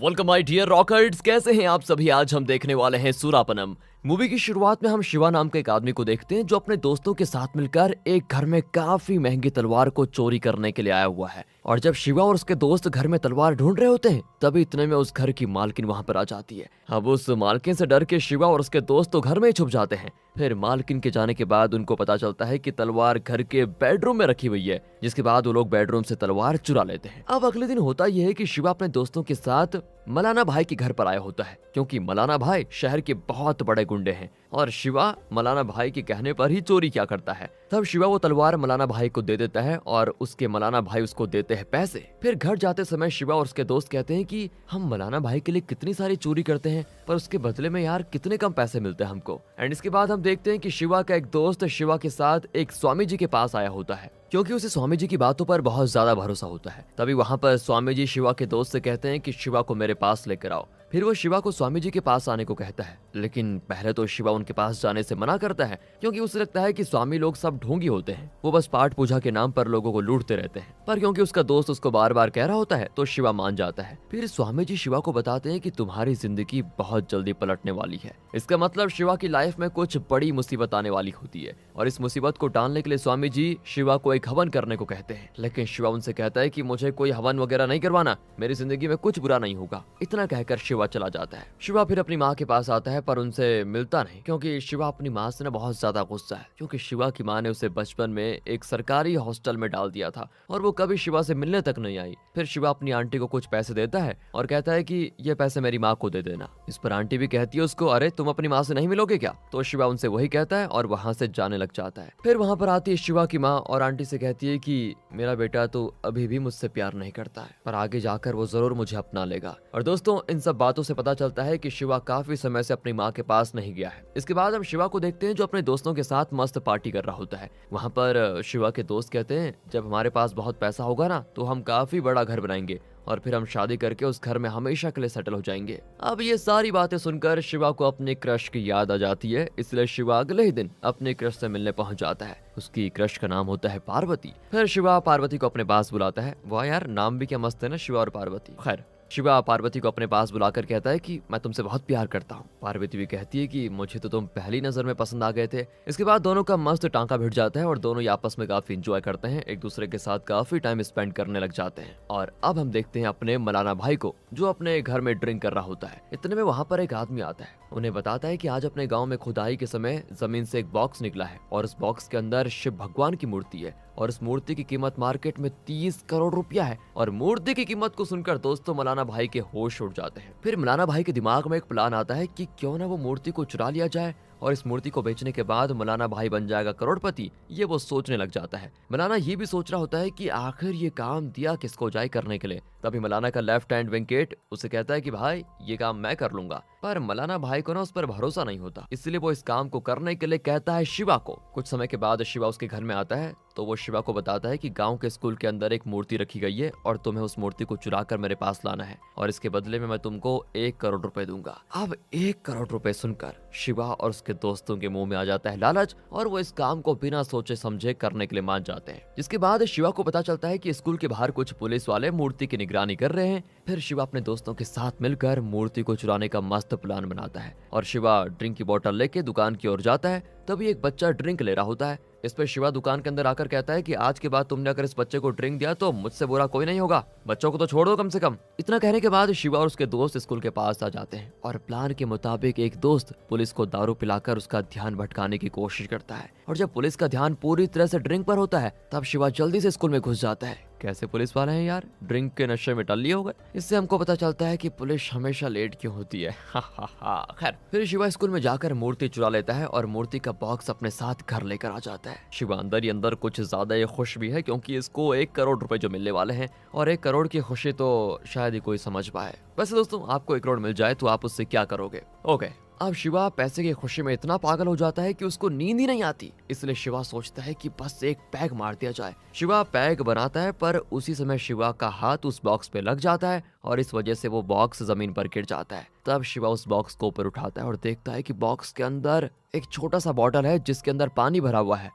Welcome my dear रॉकर्ड्स, कैसे हैं आप सभी। आज हम देखने वाले हैं सूरापनम। मूवी की शुरुआत में हम शिवा नाम के एक आदमी को देखते हैं जो अपने दोस्तों के साथ मिलकर एक घर में काफी महंगी तलवार को चोरी करने के लिए आया हुआ है। और जब शिवा और उसके दोस्त घर में तलवार ढूंढ रहे होते हैं तभी इतने में उस घर की मालकिन वहां पर आ जाती है। अब उस मालकिन से डर के शिवा और उसके दोस्त तो घर में ही छुप जाते हैं। फिर मालकिन के जाने के बाद उनको पता चलता है कि तलवार घर के बेडरूम में रखी हुई है, जिसके बाद वो लोग बेडरूम से तलवार चुरा लेते हैं। अब अगले दिन होता यह है कि शिवा अपने दोस्तों के साथ मलाना भाई के घर पर आया होता है, क्योंकि मलाना भाई शहर के बहुत बड़े गुंडे हैं और शिवा मलाना भाई के कहने पर ही चोरी क्या करता है। तब शिवा वो तलवार मलाना भाई को दे देता है और उसके मलाना भाई उसको देते हैं पैसे। फिर घर जाते समय शिवा और उसके दोस्त कहते हैं कि हम मलाना भाई के लिए कितनी सारी चोरी करते हैं पर उसके बदले में यार कितने कम पैसे मिलते हैं हमको। एंड इसके बाद हम देखते हैं कि शिवा का एक दोस्त शिवा के साथ एक स्वामी जी के पास आया होता है, क्योंकि उसे स्वामी जी की बातों पर बहुत ज्यादा भरोसा होता है। तभी वहां पर स्वामी जी शिवा के दोस्त से कहते हैं कि शिवा को मेरे पास लेकर आओ। फिर वो शिवा को स्वामी जी के पास आने को कहता है, लेकिन पहले तो शिवा उनके पास जाने से मना करता है, क्योंकि उसे लगता है कि स्वामी लोग सब ढोंगी होते हैं, वो बस पाठ पूजा के नाम पर लोगों को लूटते रहते हैं। पर क्योंकि उसका दोस्त उसको बार बार कह रहा होता है तो शिवा मान जाता है। फिर स्वामी जी शिवा को बताते हैं कि तुम्हारी जिंदगी बहुत जल्दी पलटने वाली है। इसका मतलब शिवा की लाइफ में कुछ बड़ी मुसीबत आने वाली होती है और इस मुसीबत को टालने के लिए स्वामी जी शिवा को एक हवन करने को कहते हैं। लेकिन शिवा उनसे कहता है कि मुझे कोई हवन वगैरह नहीं करवाना, मेरी जिंदगी में कुछ बुरा नहीं होगा। इतना कहकर शिवा चला जाता है। शिवा फिर अपनी माँ के पास आता है पर उनसे मिलता नहीं, क्योंकि शिवा अपनी माँ से ना बहुत ज्यादा गुस्सा है, क्योंकि शिवा की माँ ने उसे बचपन में एक सरकारी हॉस्टल में डाल दिया था और वो कभी शिवा से मिलने तक नहीं आई। फिर शिवा अपनी आंटी को कुछ पैसे देता है और कहता है कि ये पैसे मेरी माँ को दे देना। इस पर आंटी भी कहती है उसको, अरे तुम अपनी माँ से नहीं मिलोगे क्या? तो शिवा उनसे वही कहता है और वहाँ से जाने लग जाता है। फिर वहाँ पर आती है शिवा की माँ और आंटी से कहती है कि मेरा बेटा तो अभी भी मुझसे प्यार नहीं करता है, पर आगे जाकर वो जरूर मुझे अपना लेगा। और दोस्तों, इन सब बातों से पता चलता है कि शिवा काफी समय से अपनी माँ के पास नहीं गया है। इसके बाद हम शिवा को देखते हैं जो अपने दोस्तों के साथ मस्त पार्टी कर रहा होता है। वहाँ पर शिवा के दोस्त कहते हैं, जब हमारे पास बहुत पैसा होगा ना तो हम काफी बड़ा घर बनाएंगे और फिर हम शादी करके उस घर में हमेशा के लिए सेटल हो जाएंगे। अब ये सारी बातें सुनकर शिवा को अपने क्रश की याद आ जाती है, इसलिए शिवा अगले ही दिन अपने क्रश से मिलने पहुंच जाता है। उसकी क्रश का नाम होता है पार्वती। फिर शिवा पार्वती को अपने पास बुलाता है। वाह यार, नाम भी क्या मस्त है ना, शिवा और पार्वती। खैर, शिवा पार्वती को अपने पास बुलाकर कहता है कि मैं तुमसे बहुत प्यार करता हूँ। पार्वती भी कहती है कि मुझे तो तुम पहली नजर में पसंद आ गए थे। इसके बाद दोनों का मस्त टांका भिड़ जाता है और दोनों आपस में काफी इंजॉय करते हैं, एक दूसरे के साथ काफी टाइम स्पेंड करने लग जाते हैं। और अब हम देखते हैं अपने मलाना भाई को जो अपने घर में ड्रिंक कर रहा होता है। इतने में वहाँ पर एक आदमी आता है, उन्हें बताता है कि आज अपने गाँव में खुदाई के समय जमीन से एक बॉक्स निकला है और उस बॉक्स के अंदर शिव भगवान की मूर्ति है और इस मूर्ति की कीमत मार्केट में 30 करोड़ रुपया है। और मूर्ति की कीमत को सुनकर दोस्तों मलाना भाई के होश उड़ जाते हैं। फिर मलाना भाई के दिमाग में एक प्लान आता है कि क्यों ना वो मूर्ति को चुरा लिया जाए और इस मूर्ति को बेचने के बाद मलाना भाई बन जाएगा करोड़पति। ये वो सोचने लग जाता है। मलाना ये भी सोच रहा होता है कि आखिर ये काम दिया किसको जाए करने के लिए। तभी मलाना का लेफ्ट हैंड वेंकेट उसे कहता है कि भाई ये काम मैं कर लूंगा। पर मलाना भाई को ना उस पर भरोसा नहीं होता, इसलिए वो इस काम को करने के लिए कहता है शिवा को। कुछ समय के बाद शिवा उसके घर में आता है तो वो शिवा को बताता है कि गांव के स्कूल के अंदर एक मूर्ति रखी गई है और तुम्हें उस मूर्ति को चुरा कर मेरे पास लाना है और इसके बदले में मैं तुमको 1 करोड़ रुपए दूंगा। अब 1 करोड़ रुपए सुनकर शिवा और उसके दोस्तों के मुंह में आ जाता है लालच और वो इस काम को बिना सोचे समझे करने के लिए मान जाते हैं। जिसके बाद शिवा को पता चलता है कि स्कूल के बाहर कुछ पुलिस वाले मूर्ति की निगरानी कर रहे हैं। फिर शिवा अपने दोस्तों के साथ मिलकर मूर्ति को चुराने का मस्त प्लान बनाता है और शिवा ड्रिंक की बोतल लेके दुकान की ओर जाता है। तभी एक बच्चा ड्रिंक ले रहा होता है। इस पर शिवा दुकान के अंदर आकर कहता है कि आज के बाद तुमने अगर इस बच्चे को ड्रिंक दिया तो मुझसे बुरा कोई नहीं होगा, बच्चों को तो छोड़ दो कम से कम। इतना कहने के बाद शिवा और उसके दोस्त स्कूल के पास आ जाते हैं और प्लान के मुताबिक एक दोस्त पुलिस को दारू पिलाकर उसका ध्यान भटकाने की कोशिश करता है और जब पुलिस का ध्यान पूरी तरह से ड्रिंक पर होता है तब शिवा जल्दी से स्कूल में घुस जाता है। कैसे पुलिस वाले हैं यार, ड्रिंक के नशे में टल लिए हो गए। इससे हमको पता चलता है कि पुलिस हमेशा लेट क्यों होती है। खैर, फिर शिवा स्कूल में जाकर मूर्ति चुरा लेता है और मूर्ति का बॉक्स अपने साथ घर लेकर आ जाता है। शिवा अंदर ही अंदर कुछ ज्यादा ही खुश भी है, क्योंकि इसको 1 करोड़ रुपए जो मिलने वाले हैं और 1 करोड़ की खुशी तो शायद ही कोई समझ पाए। वैसे दोस्तों, आपको 1 करोड़ मिल जाए तो आप उससे क्या करोगे? ओके, अब शिवा पैसे की खुशी में इतना पागल हो जाता है कि उसको नींद ही नहीं आती, इसलिए शिवा सोचता है कि बस एक पैग मार दिया जाए। शिवा पैग बनाता है पर उसी समय शिवा का हाथ उस बॉक्स पे लग जाता है और इस वजह से वो बॉक्स जमीन पर गिर जाता है। तब शिवा उस बॉक्स को ऊपर उठाता है और देखता है कि बॉक्स के अंदर एक छोटा सा बॉटल है जिसके अंदर पानी भरा हुआ है।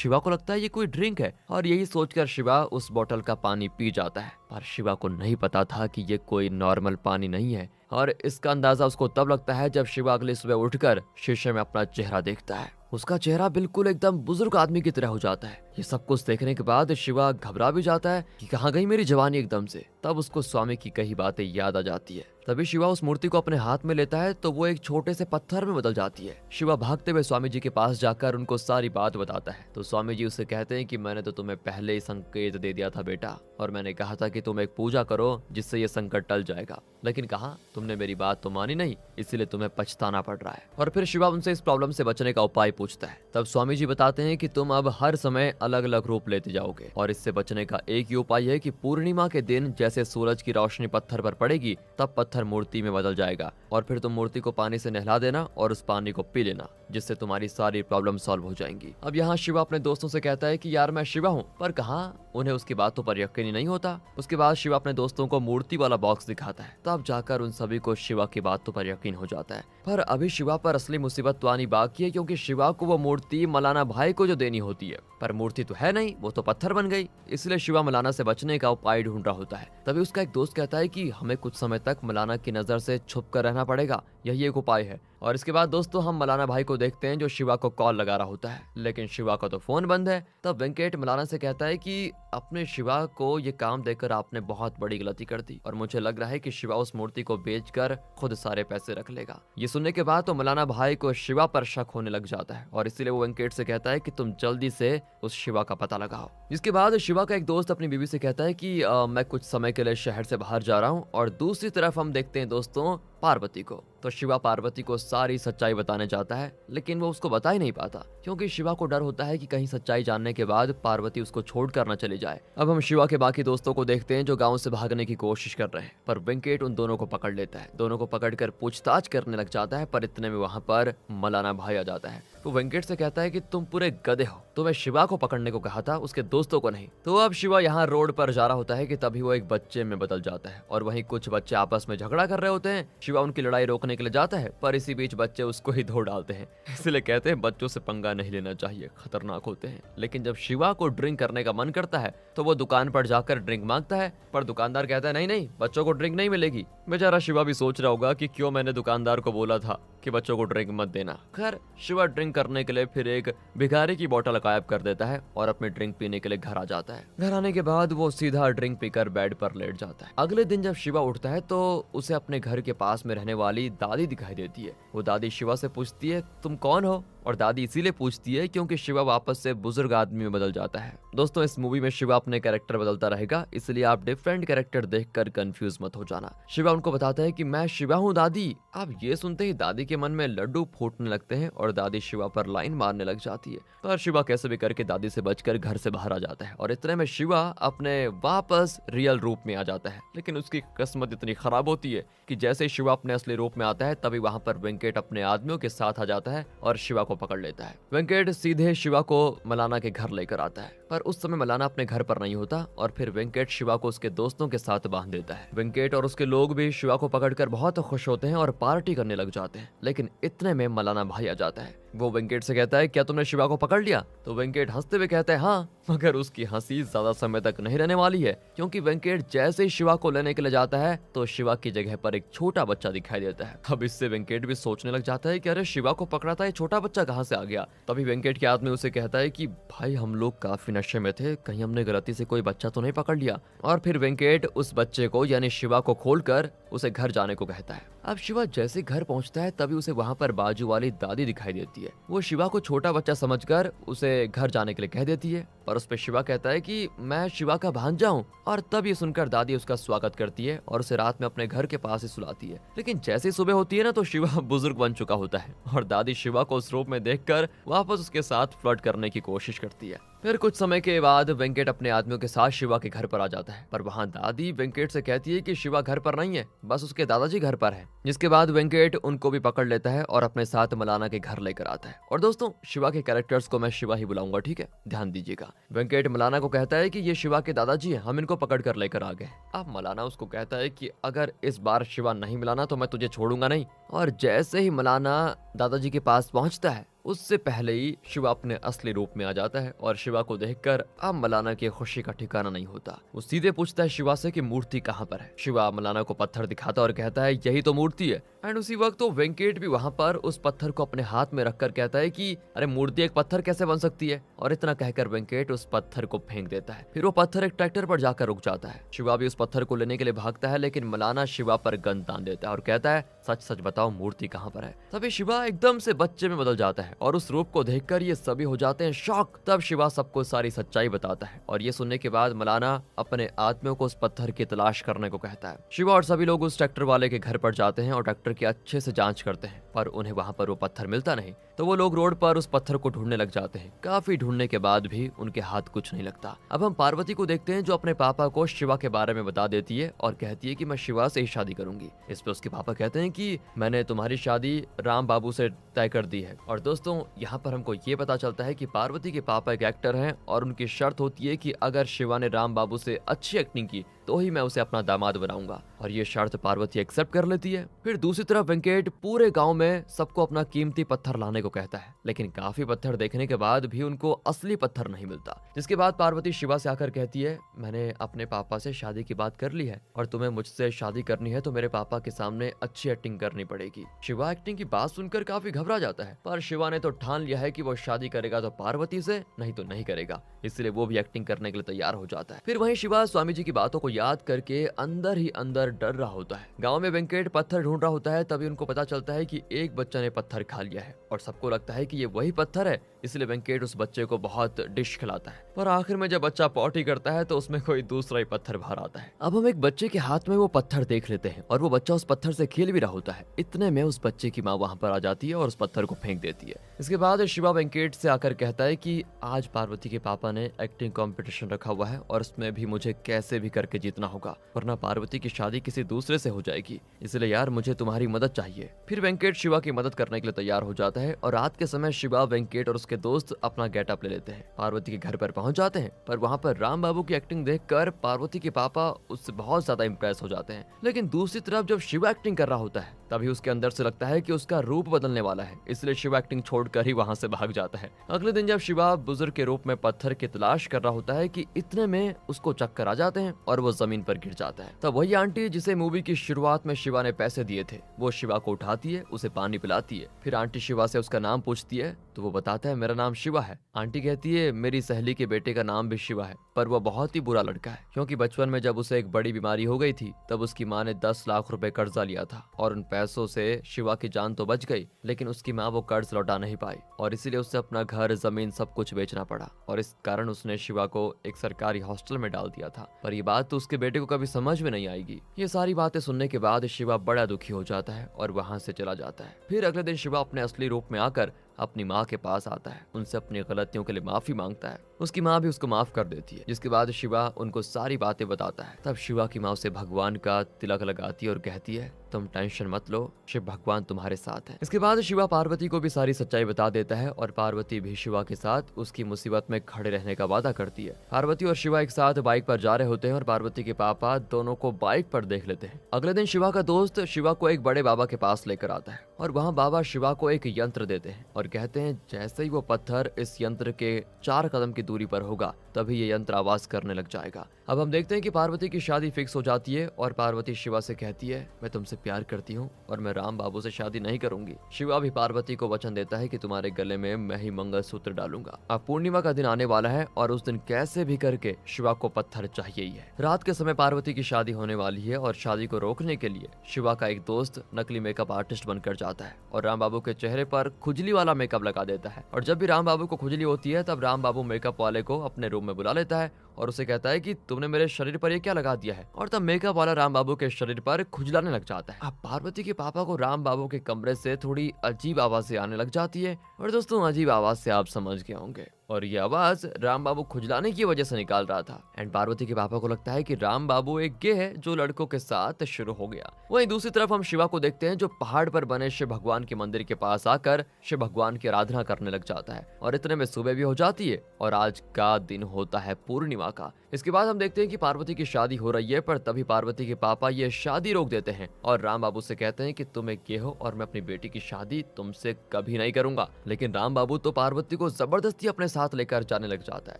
शिवा को लगता है ये कोई ड्रिंक है और यही सोचकर शिवा उस बोतल का पानी पी जाता है। पर शिवा को नहीं पता था कि ये कोई नॉर्मल पानी नहीं है और इसका अंदाजा उसको तब लगता है जब शिवा अगली सुबह उठकर शीशे में अपना चेहरा देखता है। उसका चेहरा बिल्कुल एकदम बुजुर्ग आदमी की तरह हो जाता है। ये सब कुछ देखने के बाद शिवा घबरा भी जाता है कि कहाँ गई मेरी जवानी एकदम से। तब उसको स्वामी की कही बातें याद आ जाती है। तभी शिवा उस मूर्ति को अपने हाथ में लेता है तो वो एक छोटे से पत्थर में बदल जाती है। शिवा भागते हुए स्वामी जी के पास जाकर उनको सारी बात बताता है तो स्वामी जी उसे कहते हैं कि मैंने तो तुम्हें पहले ही संकेत दे दिया था बेटा, और मैंने कहा था कि तुम एक पूजा करो जिससे ये संकट टल जाएगा, लेकिन कहा तुमने मेरी बात तो मानी नहीं, इसीलिए तुम्हें पछताना पड़ रहा है। और फिर शिवा उनसे इस प्रॉब्लम से बचने का उपाय पूछता है। तब स्वामी जी बताते हैं कि तुम अब हर समय अलग अलग रूप लेते जाओगे और इससे बचने का एक ही उपाय है कि पूर्णिमा के दिन जैसे सूरज की रोशनी पत्थर पर पड़ेगी तब पत्थर मूर्ति में बदल जाएगा और फिर तुम मूर्ति को पानी से नहला देना और उस पानी को पी लेना, जिससे तुम्हारी सारी प्रॉब्लम सॉल्व हो जाएंगी। अब यहाँ शिवा अपने दोस्तों से कहता है कि यार मैं शिवा हूँ, पर कहाँ उन्हें उसकी बातों पर यकीन ही नहीं होता। उसके बाद शिवा अपने दोस्तों को मूर्ति वाला बॉक्स दिखाता है, तब जाकर उन सभी को शिवा की बातों पर यकीन हो जाता है। पर अभी शिवा पर असली मुसीबत तो आनी बाकी है, क्योंकि शिवा को वो मूर्ति मलाना भाई को जो देनी होती है, पर मूर्ति तो है नहीं, वो तो पत्थर बन गई। इसलिए शिवा मलाना से बचने का उपाय ढूंढ रहा होता है। तभी उसका एक दोस्त कहता है कि हमें कुछ समय तक मलाना की नजर से छुप कर रहना पड़ेगा, यही एक उपाय है। और इसके बाद दोस्तों हम मलाना भाई को देखते हैं जो शिवा को कॉल लगा रहा होता है, लेकिन शिवा का तो फोन बंद है। तब वेंकट मलाना से कहता है कि अपने शिवा को ये काम देकर आपने बहुत बड़ी गलती कर दी और मुझे लग रहा है कि शिवा उस मूर्ति को बेचकर खुद सारे पैसे रख लेगा। ये सुनने के बाद तो मलाना भाई को शिवा पर शक होने लग जाता है और इसीलिए वो वेंकट से कहता है कि तुम जल्दी से उस शिवा का पता लगाओ। जिसके बाद शिवा का एक दोस्त अपनी बीवी से कहता है कि मैं कुछ समय के लिए शहर से बाहर जा रहा हूँ। और दूसरी तरफ हम देखते हैं दोस्तों पार्वती को। तो शिवा पार्वती को सारी सच्चाई बताने जाता है, लेकिन वो उसको बता ही नहीं पाता क्योंकि शिवा को डर होता है कि कहीं सच्चाई जानने के बाद पार्वती उसको छोड़कर न चली जाए। अब हम शिवा के बाकी दोस्तों को देखते हैं जो गांव से भागने की कोशिश कर रहे हैं, पर वेंकट उन दोनों को पकड़ लेता है। दोनों को पकड़कर पूछताछ करने लग जाता है, पर इतने में वहां पर मलाना भाई आ जाता है। तो वेंकट से कहता है कि तुम पूरे गधे हो, तुम्हें शिवा को पकड़ने को कहा था, उसके दोस्तों को नहीं। तो अब शिवा यहाँ रोड पर जा रहा होता है कि तभी वो एक बच्चे में बदल जाता है और वहीं कुछ बच्चे आपस में झगड़ा कर रहे होते हैं। शिवा उनकी लड़ाई रोकने के लिए जाता है, पर इसी बीच बच्चे उसको ही धो डालते हैं। इसलिए कहते हैं बच्चों से पंगा नहीं लेना चाहिए, खतरनाक होते हैं। लेकिन जब शिवा को ड्रिंक करने का मन करता है तो वो दुकान पर जाकर ड्रिंक मांगता है, पर दुकानदार कहता है नहीं नहीं, बच्चों को ड्रिंक नहीं मिलेगी। बेचारा शिवा भी सोच रहा होगा कि क्यों मैंने दुकानदार को बोला था कि बच्चों को ड्रिंक मत देना। खैर शिवा ड्रिंक करने के लिए फिर एक भिखारी की बोतल गायब कर देता है और अपने ड्रिंक पीने के लिए घर आ जाता है। घर आने के बाद वो सीधा ड्रिंक पीकर बेड पर लेट जाता है। अगले दिन जब शिवा उठता है तो उसे अपने घर के पास में रहने वाली दादी दिखाई देती है। वो दादी शिवा से पूछती है तुम कौन हो, और दादी इसीलिए पूछती है क्योंकि शिवा वापस से बुजुर्ग आदमी में बदल जाता है। दोस्तों इस मूवी में शिवा अपने कैरेक्टर बदलता रहेगा, इसलिए आप डिफरेंट कैरेक्टर देखकर कंफ्यूज मत हो जाना। शिवा उनको बताता है कि मैं शिवा हूँ दादी। अब ये सुनते ही दादी के मन में लड्डू फूटने लगते हैं और दादी शिवा पर लाइन मारने लग जाती है, पर शिवा कैसे भी करके दादी से बचकर घर से बाहर आ जाता है और इतने में शिवा अपने वापस रियल रूप में आ जाता है। लेकिन उसकी किस्मत इतनी खराब होती है कि जैसे शिवा अपने असली रूप में आता है तभी वहां पर वेंकट अपने आदमियों के साथ आ जाता है और शिवा को पकड़ लेता है। वेंकट सीधे शिवा को मलाना के घर लेकर आता है, पर उस समय मलाना अपने घर पर नहीं होता और फिर वेंकट शिवा को उसके दोस्तों के साथ बांध देता है। वेंकट और उसके लोग भी शिवा को पकड़कर बहुत खुश होते हैं और पार्टी करने लग जाते हैं। लेकिन इतने में मलाना भाई आ जाता है। वो वेंकट से कहता है क्या तुमने शिवा को पकड़ लिया? तो वेंकट हंसते हुए कहता है हाँ, मगर उसकी हंसी ज्यादा समय तक नहीं रहने वाली है, क्योंकि वेंकट जैसे ही शिवा को लेने के लिए जाता है तो शिवा की जगह पर एक छोटा बच्चा दिखाई देता है। अब इससे वेंकट भी सोचने लग जाता है कि अरे शिवा को पकड़ा था, ये छोटा बच्चा कहाँ से आ गया? तभी वेंकट के आदमी उसे कहता है कि भाई हम लोग काफी नशे में थे, कहीं हमने गलती से कोई बच्चा तो नहीं पकड़ लिया। और फिर वेंकट उस बच्चे को यानी शिवा को खोलकर उसे घर जाने को कहता है। अब शिवा जैसे घर पहुंचता है तभी उसे वहां पर बाजू वाली दादी दिखाई देती है। वो शिवा को छोटा बच्चा समझकर उसे घर जाने के लिए कह देती है, पर उस पे शिवा कहता है कि मैं शिवा का भांजा हूँ। और तब ये सुनकर दादी उसका स्वागत करती है और उसे रात में अपने घर के पास ही सुलाती है। लेकिन जैसे ही सुबह होती है ना तो शिवा बुजुर्ग बन चुका होता है और दादी शिवा को उस रूप में देखकर वापस उसके साथ फ्लर्ट करने की कोशिश करती है। फिर कुछ समय के बाद वेंकट अपने आदमियों के साथ शिवा के घर पर आ जाता है, पर वहाँ दादी वेंकट से कहती है कि शिवा घर पर नहीं है, बस उसके दादाजी घर पर है। जिसके बाद वेंकट उनको भी पकड़ लेता है और अपने साथ मलाना के घर लेकर आता है। और दोस्तों शिवा के कैरेक्टर्स को मैं शिवा ही बुलाऊंगा, ठीक है, ध्यान दीजिएगा। वेंकट मलाना को कहता है कि ये शिवा के दादाजी हैं, हम इनको पकड़ कर लेकर आ गए। अब मलाना उसको कहता है कि अगर इस बार शिवा नहीं मिलाना तो मैं तुझे छोड़ूंगा नहीं और जैसे ही मलाना दादाजी के पास पहुंचता है उससे पहले ही शिवा अपने असली रूप में आ जाता है और शिवा को देखकर अब मलाना की खुशी का ठिकाना नहीं होता। वो सीधे पूछता है शिवा से कि मूर्ति कहाँ पर है। शिवा मलाना को पत्थर दिखाता और कहता है यही तो मूर्ति है। एंड उसी वक्त तो वेंकट भी वहां पर उस पत्थर को अपने हाथ में रखकर कहता है कि अरे मूर्ति एक पत्थर कैसे बन सकती है। और इतना कहकर वेंकट उस पत्थर को फेंक देता है। फिर वो पत्थर एक ट्रैक्टर पर जाकर रुक जाता है। शिवा भी उस पत्थर को लेने के लिए भागता है लेकिन मलाना शिवा पर गन तान देता है और कहता है सच सच बताओ मूर्ति कहाँ पर है। तभी शिवा एकदम से बच्चे में बदल जाता है और उस रूप को देखकर ये सभी हो जाते हैं शॉक। तब शिवा सबको सारी सच्चाई बताता है और ये सुनने के बाद मलाना अपने आदमियों को उस पत्थर की तलाश करने को कहता है। शिवा और सभी लोग उस ट्रैक्टर वाले के घर पर जाते हैं और ट्रैक्टर की अच्छे से जांच करते हैं पर उन्हें वहां पर वो पत्थर मिलता नहीं। तो वो लोग रोड पर उस पत्थर को ढूंढने लग जाते हैं। काफी ढूंढने के बाद भी उनके हाथ कुछ नहीं लगता। अब हम पार्वती को देखते हैं जो अपने पापा को शिवा के बारे में बता देती है और कहती है कि मैं शिवा से ही शादी करूंगी। इस पे उसके पापा कहते हैं कि मैंने तुम्हारी शादी राम बाबू से तय कर दी है। और दोस्तों यहाँ पर हमको ये पता चलता है कि पार्वती के पापा एक एक्टर हैं और उनकी शर्त होती है कि अगर शिवा ने राम बाबू से अच्छी एक्टिंग की तो ही मैं उसे अपना दामाद बनाऊंगा। और ये शर्त पार्वती एक्सेप्ट कर लेती है। फिर दूसरी तरफ वेंकट पूरे गांव में सबको अपना कीमती पत्थर लाने को कहता है लेकिन काफी पत्थर देखने के बाद भी उनको असली पत्थर नहीं मिलता। जिसके बाद पार्वती शिवा से आकर कहती है मैंने अपने पापा से शादी की बात कर ली है और तुम्हें मुझसे शादी करनी है तो मेरे पापा के सामने अच्छी एक्टिंग करनी पड़ेगी। शिवा एक्टिंग की बात सुनकर काफी घबरा जाता है पर शिवा ने तो ठान लिया है कि वो शादी करेगा तो पार्वती से नहीं तो नहीं करेगा, इसलिए वो भी एक्टिंग करने के लिए तैयार हो जाता है। फिर वहीं शिवा स्वामी जी की बातों को याद करके अंदर ही अंदर डर रहा होता है। गांव में वेंकट पत्थर ढूंढ रहा होता है तभी उनको पता चलता है कि एक बच्चा ने पत्थर खा लिया है और सबको लगता है कि ये वही पत्थर है, इसलिए वेंकट उस बच्चे को बहुत डिश खिलाता है। पर आखिर में जब बच्चा पॉटी करता है तो उसमें कोई दूसरा ही पत्थर बाहर आता है। अब हम एक बच्चे के हाथ में वो पत्थर देख लेते हैं और वो बच्चा उस पत्थर से खेल भी रहा होता है। इतने में उस बच्चे की माँ वहां पर आ जाती है और उस पत्थर को फेंक देती है। इसके बाद शिवा वेंकट से आकर कहता है कि आज पार्वती के पापा ने एक्टिंग कंपटीशन रखा हुआ है और उसमें भी मुझे कैसे भी करके जीतना होगा वरना पार्वती की शादी किसी दूसरे से हो जाएगी, इसलिए यार मुझे तुम्हारी मदद चाहिए। फिर वेंकट शिवा की मदद करने के लिए तैयार हो जाता है और रात के समय शिवा वेंकट और उसके दोस्त अपना गेटअप ले लेते हैं। पार्वती के घर पर पहुंच जाते हैं पर वहां पर राम बाबू की एक्टिंग देखकर पार्वती के पापा उससे बहुत ज्यादा इंप्रेस हो जाते हैं। लेकिन दूसरी तरफ जब शिवा एक्टिंग कर रहा होता है तभी उसके अंदर से लगता है कि उसका रूप बदलने वाला है, इसलिए शिवा एक्टिंग छोड़कर ही वहां से भाग जाता है। अगले दिन जब शिवा बुजुर्ग के रूप में पत्थर की तलाश कर रहा होता है कि इतने में उसको चक्कर आ जाते हैं और वो जमीन पर गिर जाता है। तब वही आंटी जिसे मूवी की शुरुआत में शिवा ने पैसे दिए थे वो शिवा को उठाती है, उसे पानी पिलाती है। फिर आंटी शिवा से उसका नाम पूछती है तो वो बताता है मेरा नाम शिवा है। आंटी कहती है मेरी सहेली के बेटे का नाम भी शिवा है पर वो बहुत ही बुरा लड़का है क्योंकि बचपन में जब उसे एक बड़ी बीमारी हो गई थी तब उसकी माँ ने 10 लाख रुपए कर्जा लिया था और उन पैसों से शिवा की जान तो बच गई लेकिन उसकी माँ वो कर्ज लौटा नहीं पाई और इसीलिए उसे अपना घर जमीन सब कुछ बेचना पड़ा और इस कारण उसने शिवा को एक सरकारी हॉस्टल में डाल दिया था। पर ये बात तो उसके बेटे को कभी समझ में नहीं आएगी। ये सारी बातें सुनने के बाद शिवा बड़ा दुखी हो जाता है और वहां से चला जाता है। फिर अगले दिन शिवा अपने असली रूप में आकर अपनी माँ के पास आता है, उनसे अपनी गलतियों के लिए माफी मांगता है। उसकी माँ भी उसको माफ कर देती है जिसके बाद शिवा उनको सारी बातें बताता है। तब शिवा की माँ उसे भगवान का तिलक लगाती है और कहती है तुम टेंशन मत लो, शिव भगवान तुम्हारे साथ है। इसके बाद शिवा पार्वती को भी सारी सच्चाई बता देता है और पार्वती भी शिवा के साथ उसकी मुसीबत में खड़े रहने का वादा करती है। पार्वती और शिवा एक साथ बाइक पर जा रहे होते हैं और पार्वती के पापा दोनों को बाइक पर देख लेते हैं। अगले दिन शिवा का दोस्त शिवा को एक बड़े बाबा के पास लेकर आता है और वहाँ बाबा शिवा को एक यंत्र देते हैं और कहते हैं जैसे ही वो पत्थर इस यंत्र के 4 कदम की दूरी पर होगा तभी ये यंत्र आवाज करने लग जाएगा। अब हम देखते हैं कि पार्वती की शादी फिक्स हो जाती है और पार्वती शिवा से कहती है मैं तुमसे प्यार करती हूँ और मैं राम बाबू से शादी नहीं करूंगी। शिवा भी पार्वती को वचन देता है कि तुम्हारे गले में मैं ही मंगलसूत्र डालूंगा। अब पूर्णिमा का दिन आने वाला है और उस दिन कैसे भी करके शिवा को पत्थर चाहिए ही है। रात के समय पार्वती की शादी होने वाली है और शादी को रोकने के लिए शिवा का एक दोस्त नकली मेकअप आर्टिस्ट बनकर जाता है और राम बाबू के चेहरे पर खुजली वाला मेकअप लगा देता है। और जब भी राम बाबू को खुजली होती है तब राम बाबू मेकअप वाले को अपने रूम में बुला लेता है और उसे कहता है कि तुमने मेरे शरीर पर ये क्या लगा दिया है। और तब मेकअप वाला राम बाबू के शरीर पर खुजलाने लग जाता है। अब पार्वती के पापा को राम बाबू के कमरे से थोड़ी अजीब आवाजें आने लग जाती है और दोस्तों अजीब आवाज से आप समझ गए होंगे और ये आवाज राम बाबू खुजलाने की वजह से निकाल रहा था। एंड पार्वती के पापा को लगता है कि राम बाबू एक गे है जो लड़कों के साथ शुरू हो गया। वहीं दूसरी तरफ हम शिवा को देखते हैं जो पहाड़ पर बने शिव भगवान के मंदिर के पास आकर शिव भगवान की आराधना करने लग जाता है। और इतने में सुबह भी हो जाती है और आज का दिन होता है पूर्णिमा का। इसके बाद हम देखते हैं कि पार्वती की शादी हो रही है, पर तभी पार्वती के पापा ये शादी रोक देते हैं और राम बाबू से कहते हैं कि तुम एक गे हो और मैं अपनी बेटी की शादी तुमसे कभी नहीं करूंगा। लेकिन राम बाबू तो पार्वती को जबरदस्ती अपने साथ लेकर जाने लग जाता है।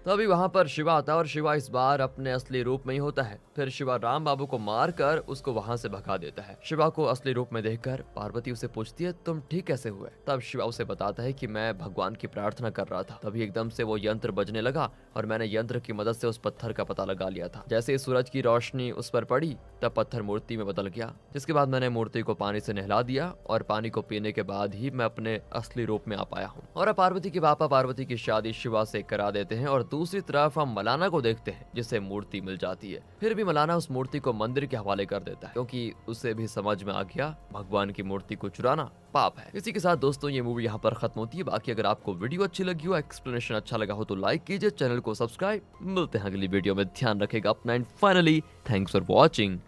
तभी वहाँ पर शिवा आता है और शिवा इस बार अपने असली रूप में ही होता है। फिर शिवा राम बाबू को मारकर उसको वहाँ से भगा देता है। शिवा को असली रूप में देखकर पार्वती उसे पूछती है तुम ठीक कैसे हुए। तब शिवा उसे बताता है कि मैं भगवान की प्रार्थना कर रहा था, तभी एकदम से वो यंत्र बजने लगा और मैंने यंत्र की मदद से उस पत्थर का पता लगा लिया था। जैसे ही सूरज की रोशनी उस पर पड़ी तब पत्थर मूर्ति में बदल गया, जिसके बाद मैंने मूर्ति को पानी से नहला दिया और पानी को पीने के बाद ही मैं अपने असली रूप में आ पाया हूँ। और अब पार्वती के पापा पार्वती की शादी शिवा से करा देते हैं। और दूसरी तरफ हम मलाना को देखते हैं जिसे मूर्ति मिल जाती है। फिर भी मलाना उस मूर्ति को मंदिर के हवाले कर देता है क्योंकि उसे भी समझ में आ गया भगवान की मूर्ति को चुराना पाप है। इसी के साथ दोस्तों ये मूवी यहाँ पर खत्म होती है। बाकी अगर आपको वीडियो अच्छी लगी हो, एक्सप्लेनेशन अच्छा लगा हो तो लाइक कीजिए, चैनल को सब्सक्राइब। मिलते हैं अगली वीडियो में, ध्यान रखेगा अपना and finally thanks for watching.